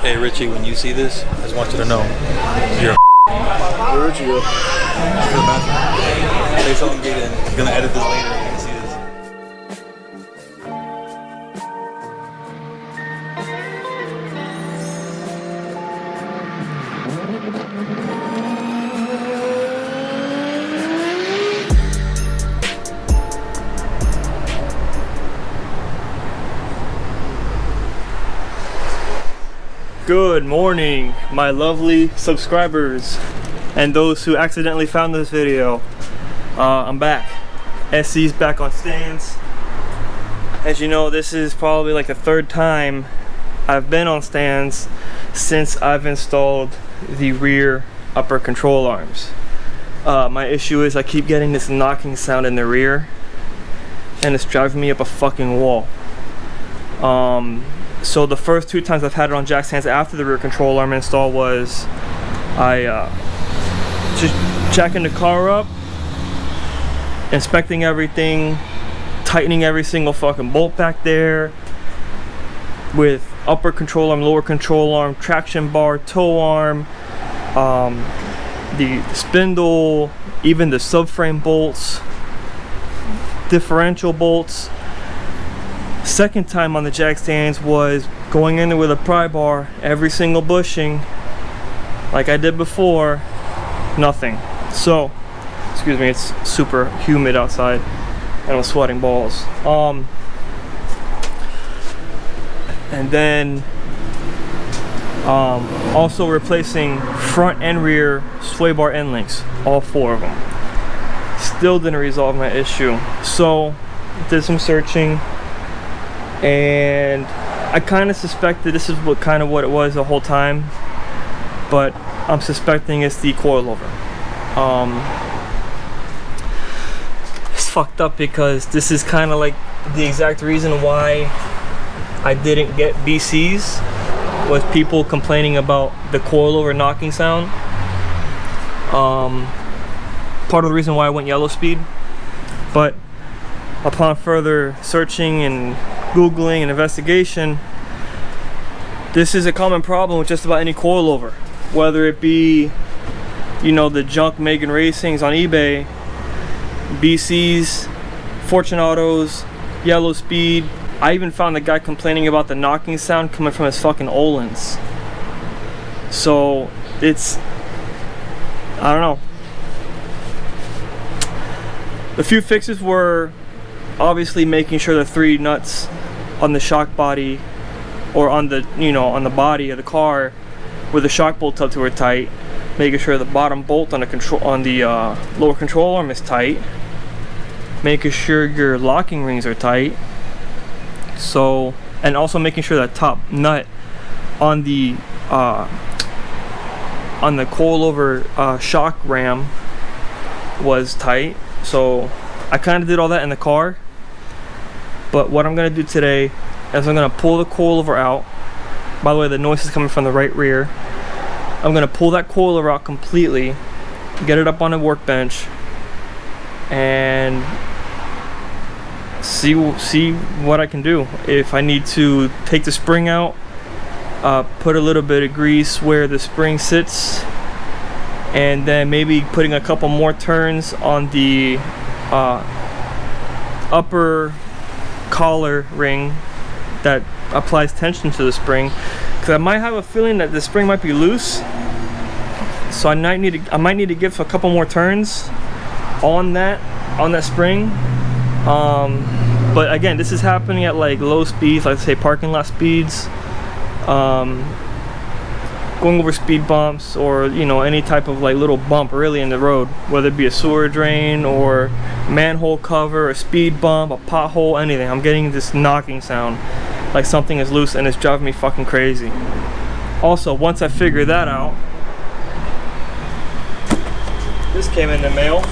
Hey Richie, when you see this, I just want you to know you're Where Richie go? Say something good in. He's gonna edit this later. You're gonna see this. Good morning, my lovely subscribers and those who accidentally found this video. I'm back. SC's back on stands. As you know, this is probably like the third time I've been on stands since I've installed the rear upper control arms. My issue is I keep getting this knocking sound in the rear and it's driving me up a fucking wall. So the first two times I've had it on jack stands after the rear control arm install was just jacking the car up, inspecting everything, tightening every single fucking bolt back there with upper control arm, lower control arm, traction bar, tow arm, the spindle, even the subframe bolts, differential bolts. Second time on the jack stands was going in there with a pry bar, every single bushing like I did before, nothing. So, excuse me, it's super humid outside and I'm sweating balls. And then also replacing front and rear sway bar end links, all four of them. Still didn't resolve my issue. So did some searching, and I kind of suspected this is what it was the whole time, but I'm suspecting it's the coilover. It's fucked up because this is kind of like the exact reason why I didn't get BCs, was people complaining about the coilover knocking sound. Part of the reason why I went yellow speed, but upon further searching and Googling and investigation, this is a common problem with just about any coilover, whether it be, you know, the junk Megan Racings on eBay, BCs, Fortunautos, yellow speed. I even found the guy complaining about the knocking sound coming from his fucking Öhlins. So it's, I don't know. The few fixes were obviously making sure the three nuts on the shock body, or on the, you know, on the body of the car where the shock bolts up to are tight, making sure the bottom bolt on the control, on the lower control arm is tight, making sure your locking rings are tight. So, and also making sure that top nut on the coilover shock ram was tight. So I kind of did all that in the car, but what I'm going to do today is I'm going to pull the coilover out. By the way, the noise is coming from the right rear. I'm going to pull that coilover out completely, get it up on the workbench, and see what I can do. If I need to take the spring out, put a little bit of grease where the spring sits, and then maybe putting a couple more turns on the upper collar ring that applies tension to the spring, because I might have a feeling that the spring might be loose. So I might need to give a couple more turns on that spring. But again, this is happening at like low speeds, like say parking lot speeds, going over speed bumps, or, you know, any type of like little bump really in the road, whether it be a sewer drain or manhole cover, a speed bump, a pothole, anything. I'm getting this knocking sound like something is loose, and it's driving me fucking crazy. Also, once I figure that out, this came in the mail.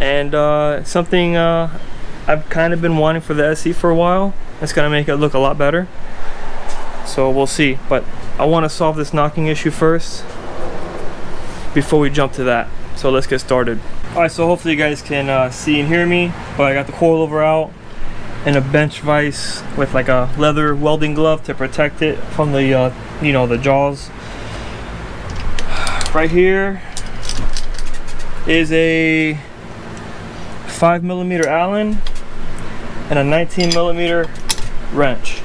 And something I've kind of been wanting for the SC for a while. It's gonna make it look a lot better. So we'll see. But I want to solve this knocking issue first before we jump to that. So let's get started. Alright, so hopefully you guys can see and hear me. But I got the coilover out, and a bench vise with like a leather welding glove to protect it from the you know, the jaws. Right here is a 5mm Allen and a 19mm wrench,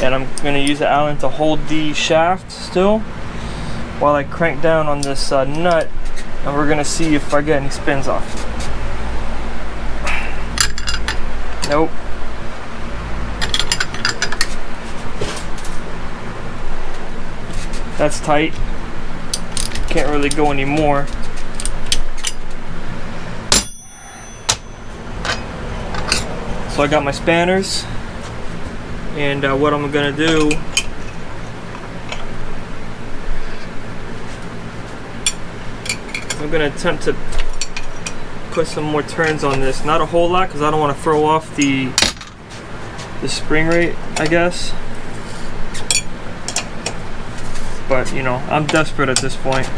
and I'm going to use the Allen to hold the shaft still while I crank down on this nut, and we're going to see if I get any spins off. Nope. That's tight. Can't really go anymore. So I got my spanners, and what I'm gonna do, I'm gonna attempt to put some more turns on this. Not a whole lot, because I don't want to throw off the spring rate, I guess. But you know, I'm desperate at this point.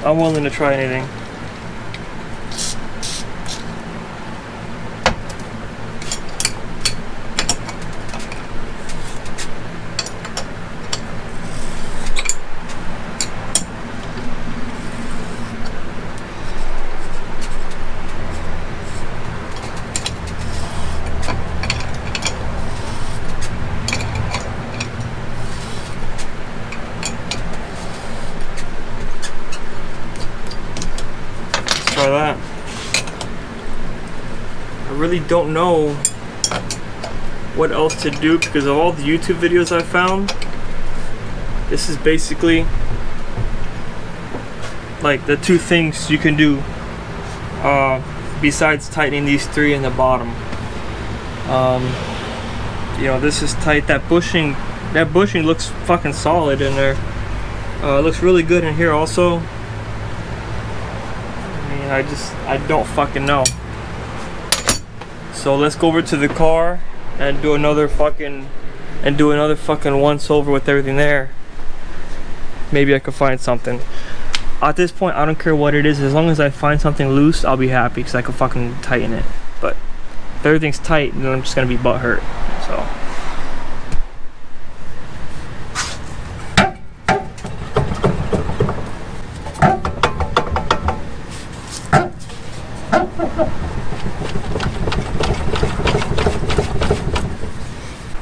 I'm willing to try anything. Try that. I really don't know what else to do, because of all the YouTube videos I found, this is basically like the two things you can do besides tightening these three in the bottom. You know, this is tight. That bushing looks fucking solid in there. It looks really good in here also. I don't fucking know. So let's go over to the car and do another fucking once over with everything there. Maybe I could find something. At this point, I don't care what it is. As long as I find something loose, I'll be happy, because I can fucking tighten it. But if everything's tight, then I'm just gonna be butthurt. So.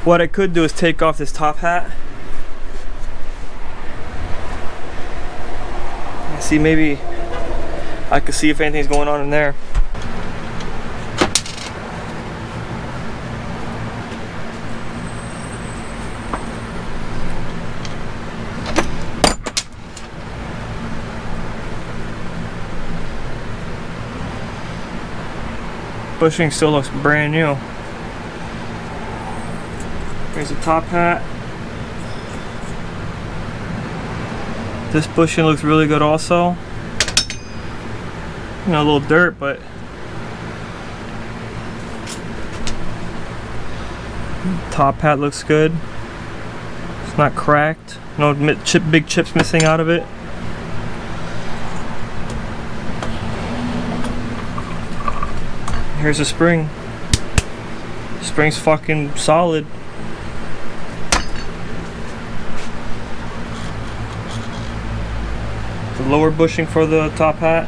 What I could do is take off this top hat. See, maybe I could see if anything's going on in there. Bushing still looks brand new. There's a top hat. This bushing looks really good also. You know, a little dirt, but top hat looks good. It's not cracked. No big chips missing out of it. Here's a spring. Spring's fucking solid. The lower bushing for the top hat.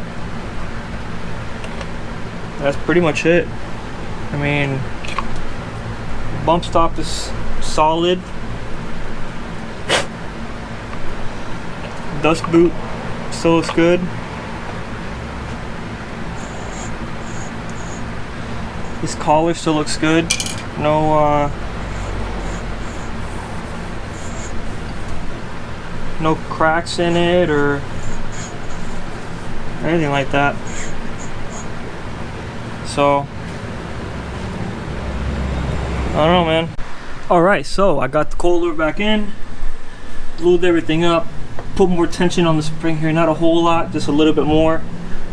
That's pretty much it. I mean, bump stop is solid. Dust boot still looks good. This collar still looks good. No cracks in it or anything like that. So I don't know, man. Alright, so I got the coilover back in, glued everything up, put more tension on the spring here, not a whole lot, just a little bit more,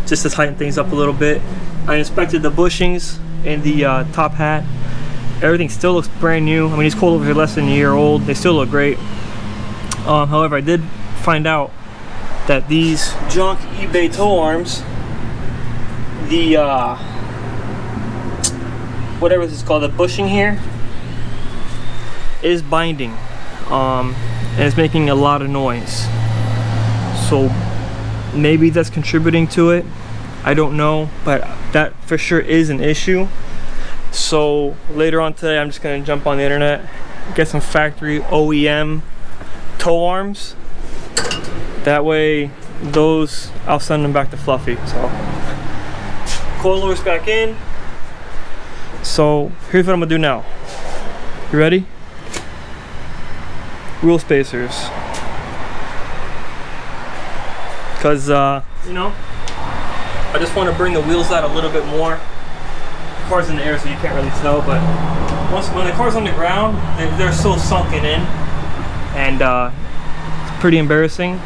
just to tighten things up a little bit. I inspected the bushings and the top hat. Everything still looks brand new. I mean, these coilovers are less than a year old. They still look great. However, I did find out that these junk eBay tow arms, the whatever this is called, the bushing here, is binding, and it's making a lot of noise. So maybe that's contributing to it. I don't know, but that for sure is an issue. So later on today, I'm just gonna jump on the internet, get some factory OEM tow arms. That way, those, I'll send them back to Fluffy. So coilover's back in. So here's what I'm gonna do now. You ready? Wheel spacers. Cause you know, I just want to bring the wheels out a little bit more. The car's in the air, so you can't really tell, but when the car's on the ground, they're so sunken in, and it's pretty embarrassing.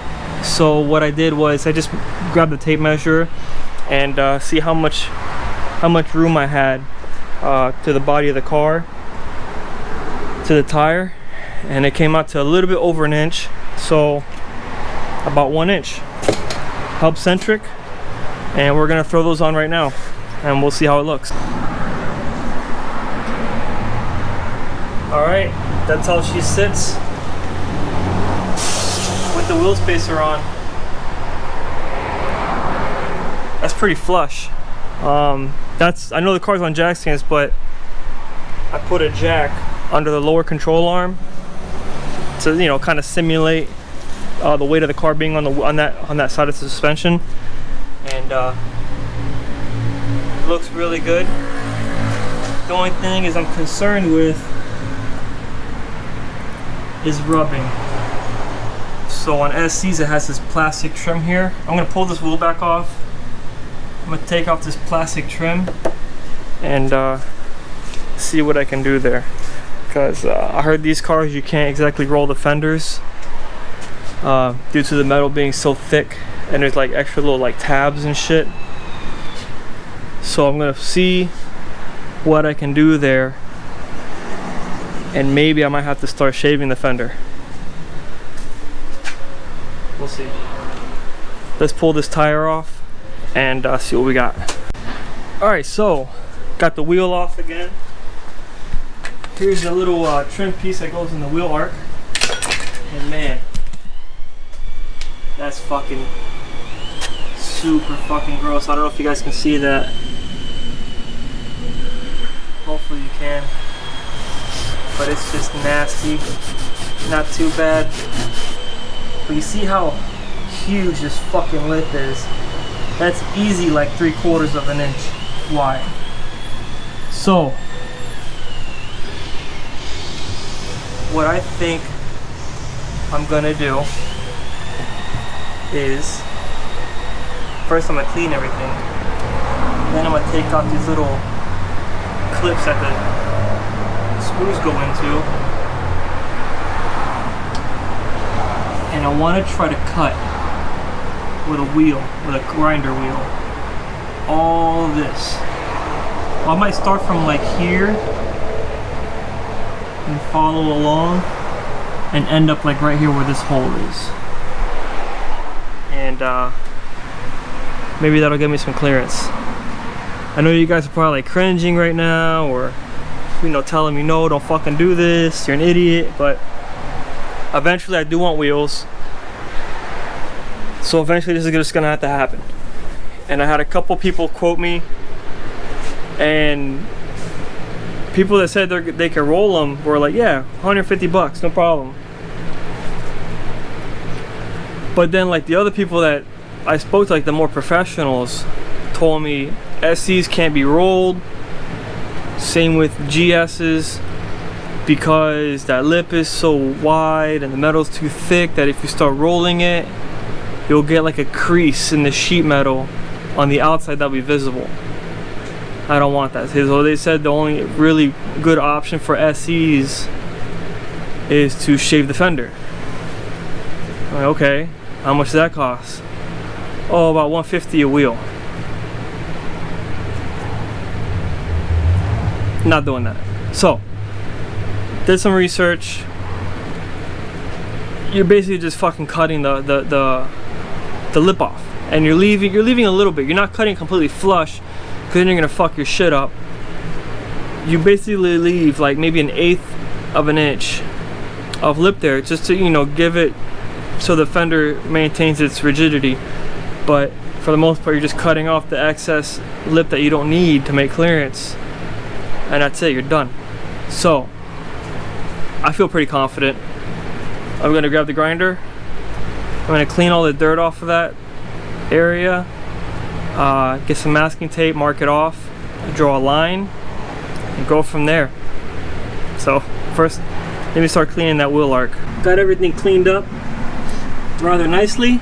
So what I did was I just grabbed the tape measure and see how much room I had to the body of the car, to the tire, and it came out to a little bit over an inch, so about 1 inch. Hub centric, and we're gonna throw those on right now, and we'll see how it looks. All right, that's how she sits with the wheel spacer on. That's pretty flush. I know the car's on jack stands, but I put a jack under the lower control arm to, you know, kind of simulate the weight of the car being on that side of the suspension, and it looks really good. The only thing is I'm concerned with is rubbing. So on SCs it has this plastic trim here. I'm gonna pull this wheel back off. I'm gonna take off this plastic trim and see what I can do there, because I heard these cars you can't exactly roll the fenders due to the metal being so thick, and there's like extra little like tabs and shit. So I'm gonna see what I can do there, and maybe I might have to start shaving the fender. We'll see. Let's pull this tire off and see what we got. Alright, so got the wheel off again. Here's the little trim piece that goes in the wheel arc, and man, that's fucking super fucking gross. I don't know if you guys can see that. Hopefully you can. But it's just nasty. Not too bad. But you see how huge this fucking lip is? That's easy like 3/4 of an inch wide. So what I think I'm gonna do is, first I'm gonna clean everything, then I'm gonna take out these little clips that the screws go into, and I want to try to cut with a wheel, with a grinder wheel, all this. Well, I might start from like here and follow along and end up like right here where this hole is, and maybe that'll give me some clearance. I know you guys are probably like cringing right now, or you know, telling me no, don't fucking do this, you're an idiot, but eventually I do want wheels, so eventually this is just gonna have to happen. And I had a couple people quote me, and people that said they could roll them were like, yeah, 150 bucks, no problem. But then like the other people that I spoke to, like the more professionals, told me SCs can't be rolled. Same with GS's, because that lip is so wide and the metal's too thick that if you start rolling it, you'll get like a crease in the sheet metal on the outside that'll be visible. I don't want that. So they said the only really good option for SCs is to shave the fender. I'm like, okay, how much does that cost? Oh, about $150 a wheel. Not doing that. So did some research. You're basically just fucking cutting the lip off, and you're leaving a little bit. You're not cutting completely flush, because then you're gonna fuck your shit up. you basically leave like maybe 1/8 of an inch of lip there, just to, you know, give it so the fender maintains its rigidity. But for the most part, you're just cutting off the excess lip that you don't need to make clearance, and that's it, you're done. So I feel pretty confident. I'm gonna grab the grinder, I'm gonna clean all the dirt off of that area, get some masking tape, mark it off, draw a line, and go from there. So first, let me start cleaning that wheel arc. Got everything cleaned up rather nicely.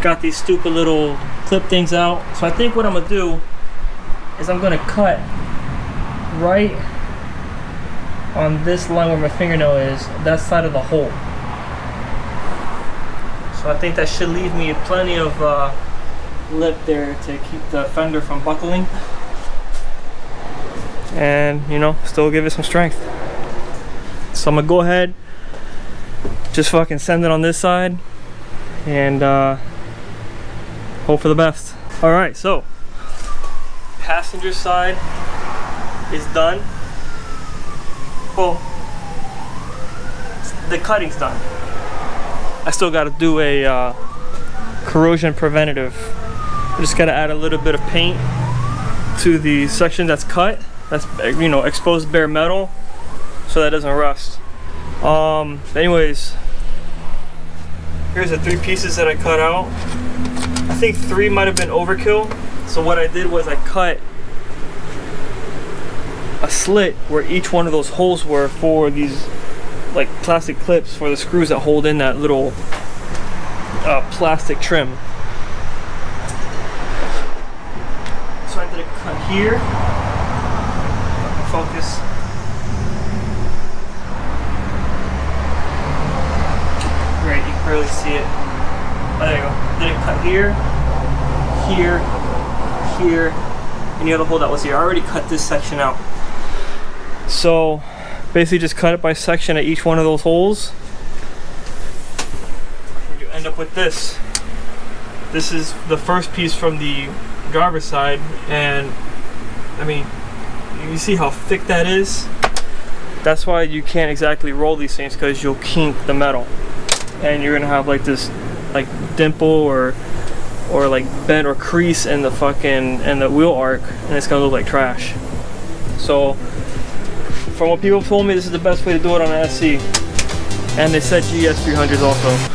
Got these stupid little clip things out. So I think what I'm gonna do is I'm gonna cut right on this line where my fingernail is, that side of the hole. So I think that should leave me plenty of lip there to keep the fender from buckling, and, you know, still give it some strength. So I'm gonna go ahead, just fucking send it on this side, and hope for the best. All right, so passenger side is done. Well, the cutting's done. I still got to do a corrosion preventative. I just got to add a little bit of paint to the section that's cut, that's, you know, exposed bare metal, so that doesn't rust. Anyways, here's the 3 pieces that I cut out. I think 3 might have been overkill, so what I did was I cut a slit where each one of those holes were for these like plastic clips for the screws that hold in that little plastic trim. So I did a cut here. Focus. Great, you can barely see it. Oh, there you go. Did a cut here, here, here, and the other hole that was here. I already cut this section out. So basically just cut it by section at each one of those holes, and you end up with this. This is the first piece from the driver's side, and I mean, you see how thick that is? That's why you can't exactly roll these things, because you'll kink the metal, and you're gonna have like this like dimple or like bend or crease in the wheel arc, and it's gonna look like trash. So from what people told me, this is the best way to do it on an SC, and they said GS300s also.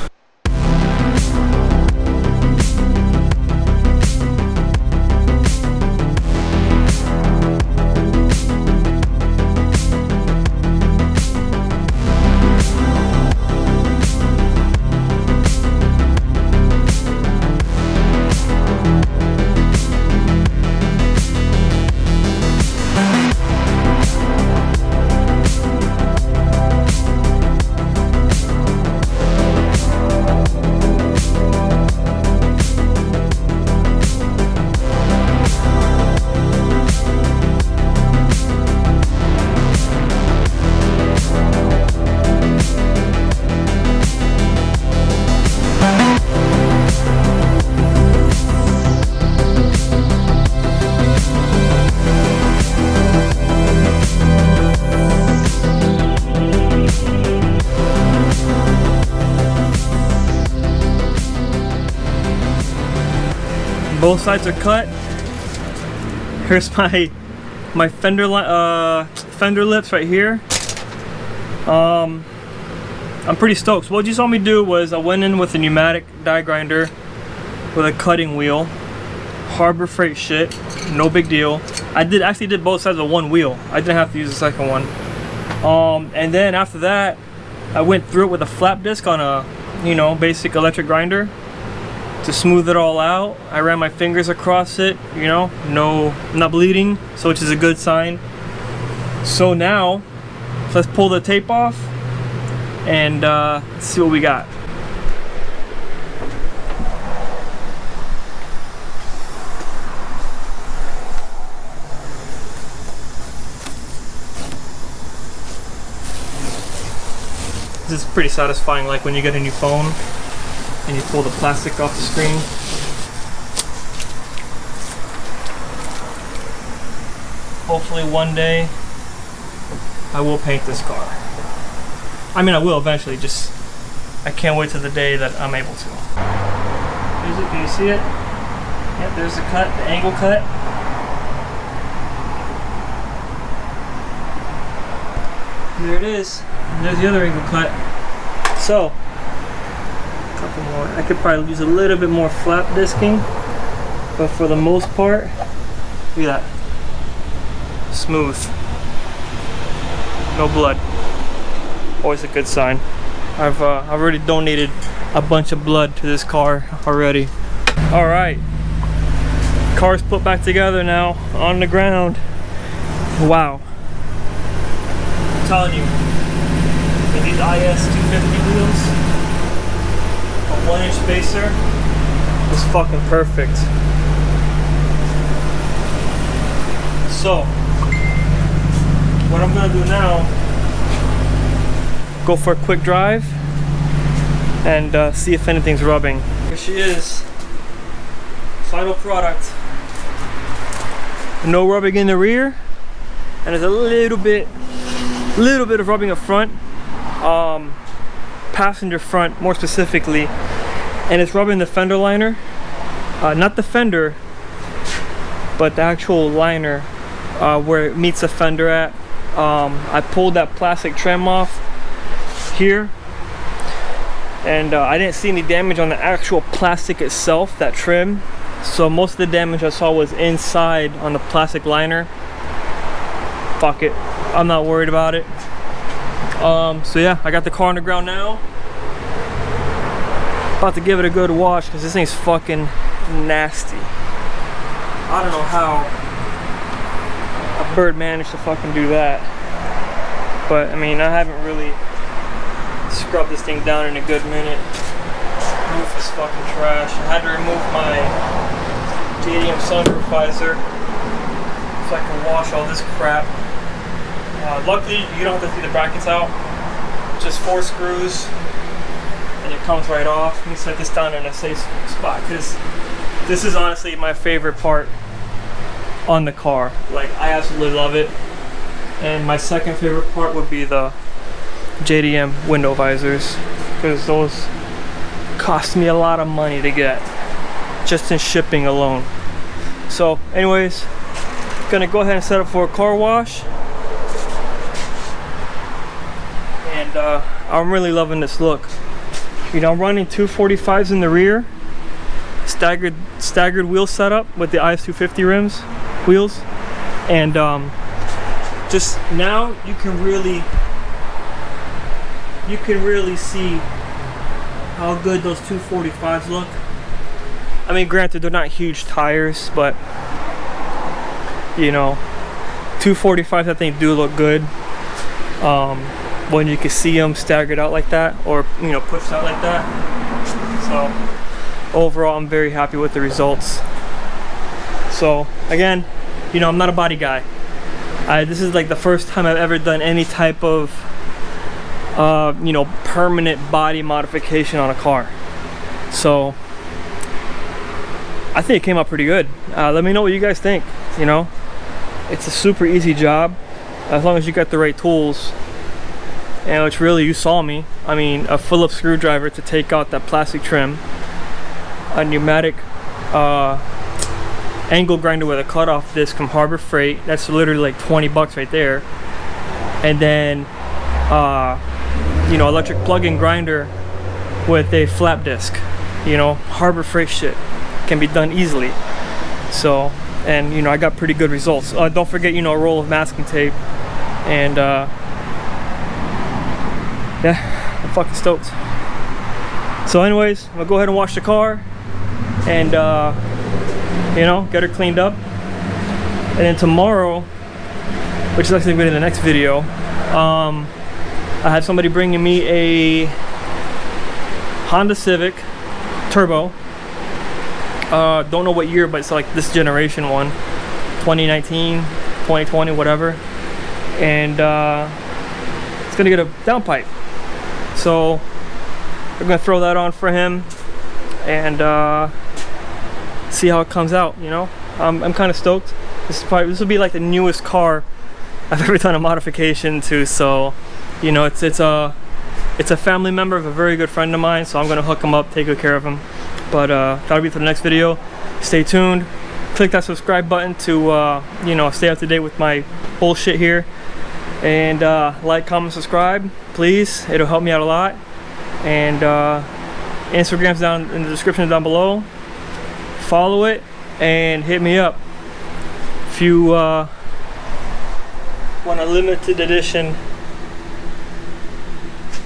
Both sides are cut. Here's my fender lips right here. I'm pretty stoked. So what you saw me do was I went in with a pneumatic die grinder with a cutting wheel, Harbor Freight shit, no big deal. I actually did both sides of one wheel. I didn't have to use the second one. And then after that, I went through it with a flap disc on a, you know, basic electric grinder to smooth it all out. I ran my fingers across it, you know, not bleeding, so which is a good sign. So now, let's pull the tape off and see what we got. This is pretty satisfying, like when you get a new phone and you pull the plastic off the screen. hopefully one day I will paint this car. I mean, I will eventually, just I can't wait till the day that I'm able to. Here's it, can you see it? Yep, there's the cut, the angle cut. There it is. And there's the other angle cut. So, a couple more. I could probably use a little bit more flap disking, but for the most part, look at that. Smooth. No blood. Always a good sign. I've already donated a bunch of blood to this car already. All right, car's put back together now on the ground. Wow. I'm telling you, with these IS 250 wheels, a 1-inch spacer is fucking perfect. So, what I'm gonna do now, go for a quick drive and see if anything's rubbing. Here she is, final product. No rubbing in the rear, and there's a little bit of rubbing up front, passenger front more specifically, and it's rubbing the fender liner, not the fender, but the actual liner where it meets the fender at. I pulled that plastic trim off here, and I didn't see any damage on the actual plastic itself, that trim. So most of the damage I saw was inside on the plastic liner. Fuck it, I'm not worried about it. So yeah, I got the car on the ground now. About to give it a good wash because this thing's fucking nasty. I don't know how a bird managed to fucking do that, but I mean, I haven't really scrubbed this thing down in a good minute. Roof is fucking trash. I had to remove my JDM sunroof visor so I can wash all this crap. Luckily, you don't have to take the brackets out. Just 4 screws, and it comes right off. Let me set this down in a safe spot because this is honestly my favorite part on the car. Like, I absolutely love it. And my second favorite part would be the JDM window visors, because those cost me a lot of money to get just in shipping alone. So anyways, gonna go ahead and set up for a car wash, and I'm really loving this look. You know, I'm running 245s in the rear, staggered wheel setup with the IS 250 rims wheels, and just now you can really see how good those 245s look. I mean, granted, they're not huge tires, but you know, 245s I think do look good when you can see them staggered out like that, or you know, pushed out like that. So overall, I'm very happy with the results. So again, you know, I'm not a body guy. This is like the first time I've ever done any type of you know, permanent body modification on a car. So I think it came out pretty good. Let me know what you guys think. You know, it's a super easy job as long as you got the right tools. And which really, you saw me. I mean, a Phillips screwdriver to take out that plastic trim, a pneumatic angle grinder with a cutoff disc from Harbor Freight. That's literally like 20 bucks right there. And then you know, electric plug-in grinder with a flap disc. You know, Harbor Freight shit can be done easily. So, and you know, I got pretty good results. Don't forget, you know, a roll of masking tape. And yeah, I'm fucking stoked. So anyways, I'm gonna go ahead and wash the car and you know, get her cleaned up. And then tomorrow, which is actually gonna be in the next video, I have somebody bringing me a Honda Civic Turbo. Don't know what year, but it's like this generation one, 2019, 2020, whatever. And it's gonna get a downpipe. So we're gonna throw that on for him and see how it comes out. You know, I'm kind of stoked. This will be like the newest car I've ever done a modification to. So, you know, it's a family member of a very good friend of mine. So I'm gonna hook him up, take good care of him. But that'll be for the next video. Stay tuned. Click that subscribe button to you know, stay up to date with my bullshit here. And like, comment, subscribe, please. It'll help me out a lot. And Instagram's down in the description down below. Follow it and hit me up if you want a limited edition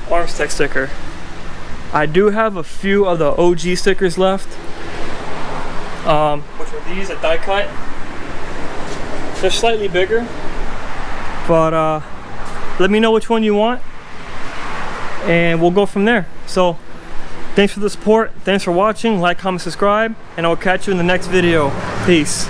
arms tech sticker. I do have a few of the OG stickers left, which are these, a die cut. They're slightly bigger, but let me know which one you want and we'll go from there. So thanks for the support, thanks for watching, like, comment, subscribe, and I'll catch you in the next video. Peace.